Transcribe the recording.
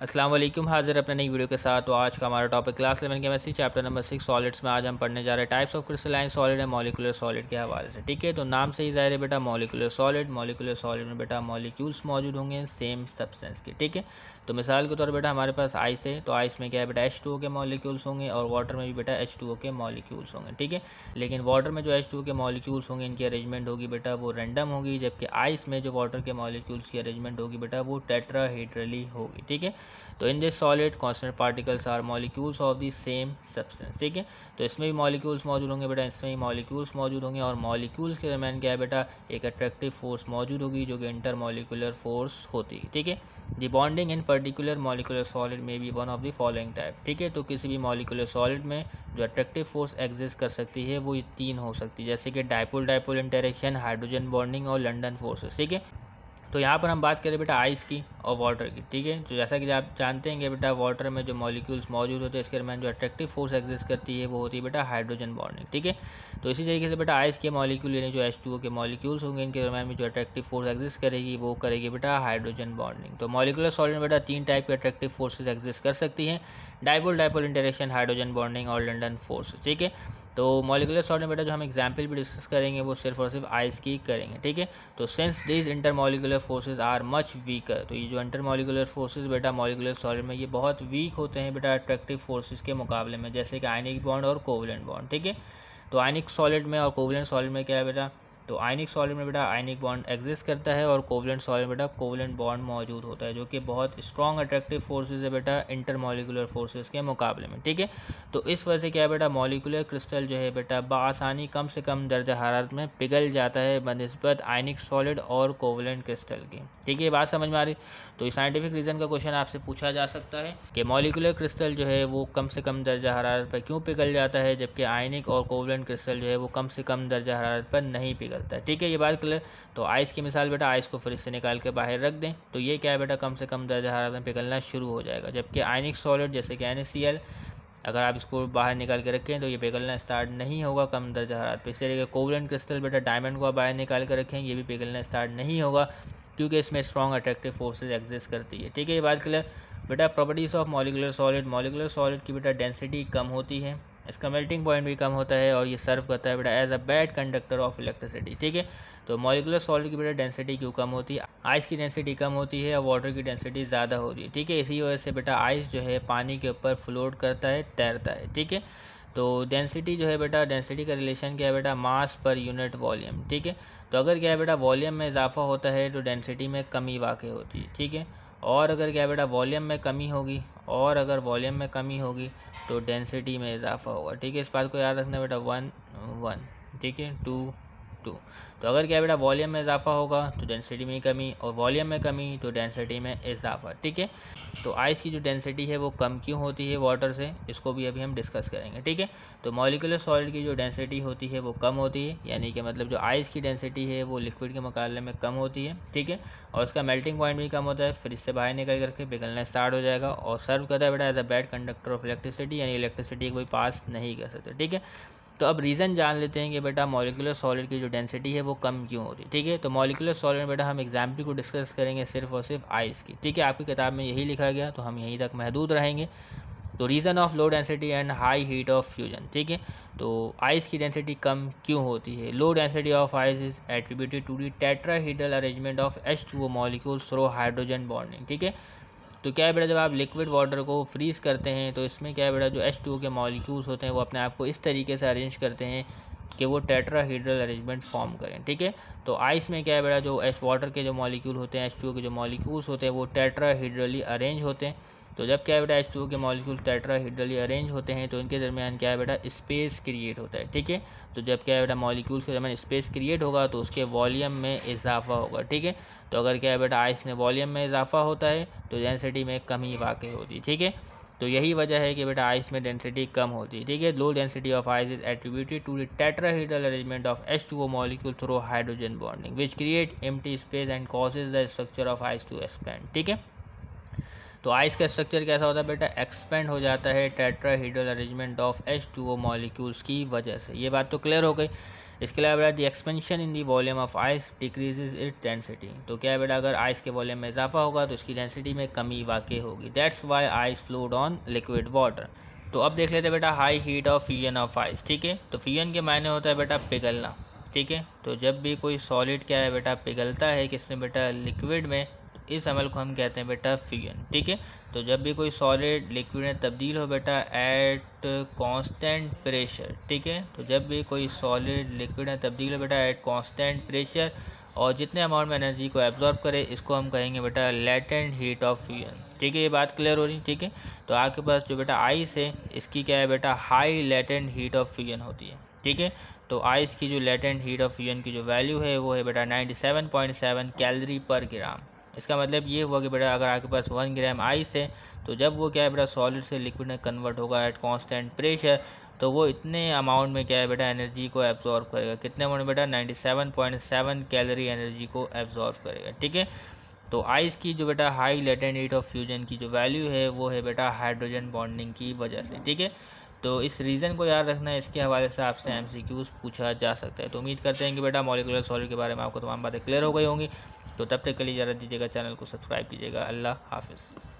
अस्सलाम वालेकुम, हाज़िर अपने नई वीडियो के साथ। तो आज का हमारा topic class 11 chemistry chapter number 6 solids में आज हम पढ़ने जा रहे हैं types of crystalline solid and molecular solid के हवाले से। ठीक है, तो नाम से ही ज़ाहिर है बेटा मॉलिक्यूलर सॉलिड में बेटा मॉलिक्यूल्स मौजूद होंगे सेम सब्सटेंस के। ठीक है, तो मिसाल के तौर पर बेटा हमारे पास आइस है, तो आइस में क्या है बेटा H2O के मॉलिक्यूल्स होंगे और वाटर में भी बेटा H2O के मॉलिक्यूल्स होंगे। ठीक है, लेकिन वाटर में जो H2O के मॉलिक्यूल्स होंगे इनकी अरेंजमेंट होगी बेटा वो रैंडम होगी, जबकि आइस में जो वाटर के मॉलिक्यूल्स की अरेंजमेंट होगी बेटा वो टेट्राहेड्रली होगी। ठीक है, तो in this solid constant particles are molecules of the same substance. ठीक है, तो इसमें भी मॉलिक्यूल्स मौजूद होंगे बेटा, इसमें भी मॉलिक्यूल्स मौजूद होंगे और मॉलिक्यूल्स के दरमियान क्या है बेटा एक अट्रैक्टिव फोर्स मौजूद होगी जो कि इंटर मॉलिक्यूलर फोर्स होती है। ठीक है, the bonding in particular molecular solid में be one of the following type. ठीक है, तो किसी भी मॉलिक्यूलर सॉलिड में जो अट्रैक्टिव फोर्स एग्जिस्ट कर सकती है वो ये तीन हो सकती है, जैसे कि dipole dipole interaction, hydrogen bonding और लंडन फोर्सेस। ठीक है, तो यहाँ पर हम बात करें बेटा आइस की और वाटर की। ठीक है, तो जैसा कि आप जानते हैं कि बेटा वाटर में जो मॉलिक्यूल्स मौजूद होते हैं इसके दरमियान जो अट्रैक्टिव फोर्स एग्जिस्ट करती है वो होती है बेटा हाइड्रोजन बॉन्डिंग। ठीक है, तो इसी तरीके से बेटा आइस के मॉलिक्यूल यानी जो H2O के मॉलिक्यूल्स होंगे इनके दरमियान में जो अट्रैक्टिव फोर्स एग्जिस्ट करेगी वो करेगी बेटा हाइड्रोजन बॉन्डिंग। तो मॉलिक्यूलर सॉलिड में बेटा तीन टाइप के अट्रैक्टिव फोर्सेज एग्जिस्ट कर सकती हैं, dipole dipole interaction, hydrogen bonding और लंडन फोर्स। ठीक है, तो मॉलिक्यूलर सॉलिड में बेटा जो हम एग्जाम्पल भी डिस्कस करेंगे वो सिर्फ और सिर्फ आइस की करेंगे। ठीक है, तो since this inter molecular forces are much weaker, तो ये जो इंटर मॉलिक्यूलर फोर्सेज बेटा मॉलिक्यूलर सॉलिड में ये बहुत वीक होते हैं बेटा अट्रैक्टिव फोर्सेज के मुकाबले में, जैसे कि आयनिक बॉन्ड और कोवलेंट बॉन्ड। ठीक है, तो आयनिक सॉलिड में और कोवलेंट सॉलिड में क्या है बेटा, तो आयनिक सॉलिड में बेटा आयनिक बॉन्ड एग्जिस्ट करता है और कोवलेंट सॉलिड में बेटा कोवलेंट बॉन्ड मौजूद होता है, जो कि बहुत स्ट्रॉन्ग अट्रैक्टिव फोर्सेज है बेटा इंटरमॉलिक्यूलर फोर्सेज के मुकाबले में। ठीक है, तो इस वजह से क्या है बेटा मॉलिक्यूलर क्रिस्टल जो है बेटा बआसानी कम से कम दर्ज हरारत में पिघल जाता है बनिस्बत आयनिक सॉलिड और कोवलेंट क्रिस्टल की। ठीक है, ये बात समझ में आ रही। तो इस साइंटिफिक रीज़न का क्वेश्चन आपसे पूछा जा सकता है कि मॉलिक्यूलर क्रिस्टल जो है वो कम से कम दर्जा हरारत पर क्यों पिघल जाता है, जबकि आयनिक और कोवलेंट क्रिस्टल जो है वो कम से कम दर्जा हरारत पर नहीं पिघलता है। ठीक है, ये बात क्लियर। तो आइस की मिसाल बेटा, आइस को फ्रिज से निकाल के बाहर रख दें तो ये क्या है बेटा कम से कम दर्जा हरारत में पिघलना शुरू हो जाएगा, जबकि आयनिक सॉलिड जैसे कि NaCl अगर आप इसको बाहर निकाल के रखें तो ये पिघलना स्टार्ट नहीं होगा कम दर्जा हरारत पे। इसी तरीके कोवलेंट क्रिस्टल बेटा डायमंड को आप बाहर निकाल कर रखें ये भी पिघलना स्टार्ट नहीं होगा, क्योंकि इसमें स्ट्रॉन्ग अट्रैक्टिव फोर्सेज एग्जिस्ट करती है। ठीक है, ये बात क्लियर। बेटा प्रॉपर्टीज़ ऑफ मॉलिक्यूलर सॉलिड की बेटा डेंसिटी कम होती है, इसका मेल्टिंग पॉइंट भी कम होता है और ये सर्व करता है बेटा as a bad conductor of electricity. ठीक है, तो मॉलिक्यूलर सॉलिड की बेटा डेंसिटी क्यों कम होती है, आइस की डेंसिटी कम होती है और वाटर की डेंसिटी ज़्यादा होती है। ठीक है, इसी वजह से बेटा आइस जो है पानी के ऊपर फ्लोट करता है, तैरता है। ठीक है, तो डेंसिटी जो है बेटा, डेंसिटी का रिलेशन क्या है बेटा, मास पर यूनिट वॉल्यूम। ठीक है, तो अगर क्या है बेटा वॉल्यूम में इजाफा होता है तो डेंसिटी में कमी वाक़ई होती है। ठीक है, और अगर क्या है बेटा वॉल्यूम में कमी होगी और अगर वॉल्यूम में कमी होगी तो डेंसिटी में इजाफा होगा। ठीक है, इस बात को याद रखना बेटा, 1 1। ठीक है, 2 2। तो अगर क्या बेटा वॉल्यूम में इजाफा होगा तो डेंसिटी में कमी और वॉल्यूम में कमी तो डेंसिटी में इजाफा। ठीक है, तो आइस की जो डेंसिटी है वो कम क्यों होती है वाटर से, इसको भी अभी हम डिस्कस करेंगे। ठीक है, तो मॉलिक्यूलर सॉलिड की जो डेंसिटी होती है वो कम होती है, यानी कि मतलब जो आइस की डेंसिटी है वो लिक्विड के मुकाबले में कम होती है। ठीक है, और उसका मेल्टिंग पॉइंट भी कम होता है, फिर इससे बाहर निकल करके पिघलना स्टार्ट हो जाएगा और सर्व करता है बेटा as a bad conductor of electricity, यानी इलेक्ट्रिसिटी कोई पास नहीं कर सकते। ठीक है, तो अब रीज़न जान लेते हैं कि बेटा मॉलिक्यूलर सॉलिड की जो डेंसिटी है वो कम क्यों होती है। ठीक है, तो मॉलिक्यूलर सॉलिड में बेटा हम एग्जाम्पल को डिस्कस करेंगे सिर्फ और सिर्फ आइस की। ठीक है, आपकी किताब में यही लिखा गया तो हम यहीं तक महदूद रहेंगे। तो reason of low density and high heat of fusion. ठीक है, तो आइस की डेंसिटी कम क्यों होती है, low density of ice is attributed to the tetrahedral arrangement of H2O molecules through hydrogen bonding. ठीक है, तो क्या है बेटा जब आप लिक्विड वाटर को फ्रीज़ करते हैं तो इसमें क्या है बेटा जो H2O के मॉलिक्यूल्स होते हैं वो अपने आप को इस तरीके से अरेंज करते हैं कि वो टेट्राहेड्रल अरेंजमेंट फॉर्म करें। ठीक है, तो आइस में क्या है बेटा जो वाटर के जो मॉलिक्यूल होते हैं H2O के जो मॉलिक्यूल्स होते हैं वो टेट्राहेड्रली अरेंज होते हैं। तो जब क्या है बेटा H2O के मॉलिक्यूल टेट्राहेड्रली अरेंज होते हैं तो इनके दरमियान क्या है बेटा स्पेस क्रिएट होता है। ठीक है, तो जब क्या है बेटा मॉलिक्यूल्स के दरमियान स्पेस क्रिएट होगा तो उसके वॉल्यूम में इजाफा होगा। ठीक है, तो अगर क्या है बेटा आइस में वॉल्यूम में इजाफा होता है तो डेंसिटी में कमी वाक़ई होती है। ठीक है, तो यही वजह है कि बेटा आइस में डेंसिटी कम होती है। ठीक है, low density of ice is attributed to the tetrahedral arrangement of H2O molecule through hydrogen bonding which create empty space and causes the structure of ice to expand. ठीक है, तो आइस का structure कैसा होता है बेटा, एक्सपेंड हो जाता है tetrahedral arrangement of H2O molecules की वजह से। ये बात तो क्लियर हो गई। इसके अलावा बेटा the expansion in the volume of ice decreases its density. तो क्या है बेटा, अगर आइस के वॉल्यूम में इजाफा होगा तो इसकी डेंसिटी में कमी वाक़ई होगी। That's why ice flowed on liquid water. तो अब देख लेते हैं बेटा high heat of fusion of ice. ठीक है, तो फ्यूजन के मायने होता है बेटा पिघलना। ठीक है, तो जब भी कोई सॉलिड क्या है बेटा पिघलता है किसमें बेटा, लिक्विड में, तो इस अमल को हम कहते हैं बेटा फ्यूजन। ठीक है, तो जब भी कोई सॉलिड लिक्विड में तब्दील हो बेटा एट कांस्टेंट प्रेशर। ठीक है, तो जब भी कोई सॉलिड लिक्विड में तब्दील हो बेटा एट कांस्टेंट प्रेशर और जितने अमाउंट में एनर्जी को एब्जॉर्ब करे, इसको हम कहेंगे बेटा लेटेंट हीट ऑफ फ्यूजन। ठीक है, ये बात क्लियर हो रही। ठीक है, तो आपके पास जो बेटा आइस है इसकी क्या है बेटा, high latent heat of fusion होती है। ठीक है, तो आइस की जो लेटेंट हीट ऑफ फ्यूजन की जो वैल्यू है वो है बेटा 97.7 कैलोरी पर ग्राम। इसका मतलब ये हुआ कि बेटा अगर आपके पास 1 ग्राम आइस है तो जब वो क्या है बेटा सॉलिड से लिक्विड में कन्वर्ट होगा एट कांस्टेंट प्रेशर, तो वो इतने अमाउंट में क्या है बेटा एनर्जी को एब्जॉर्ब करेगा। कितने अमाउंट में बेटा, 97.7 कैलोरी एनर्जी को एब्जॉर्ब करेगा। ठीक है, तो आइस की जो बेटा high latent heat of fusion की जो वैल्यू है वो है बेटा हाइड्रोजन बॉन्डिंग की वजह से। ठीक है, तो इस रीज़न को याद रखना है, इसके हवाले से आपसे MCQs पूछा जा सकता है। तो उम्मीद करते हैं कि बेटा मॉलिक्यूलर सॉलिड के बारे में आपको तमाम बातें क्लियर हो गई होंगी। तो तब तक के लिए इजाज़त दीजिएगा, चैनल को सब्सक्राइब कीजिएगा। अल्लाह हाफिज़।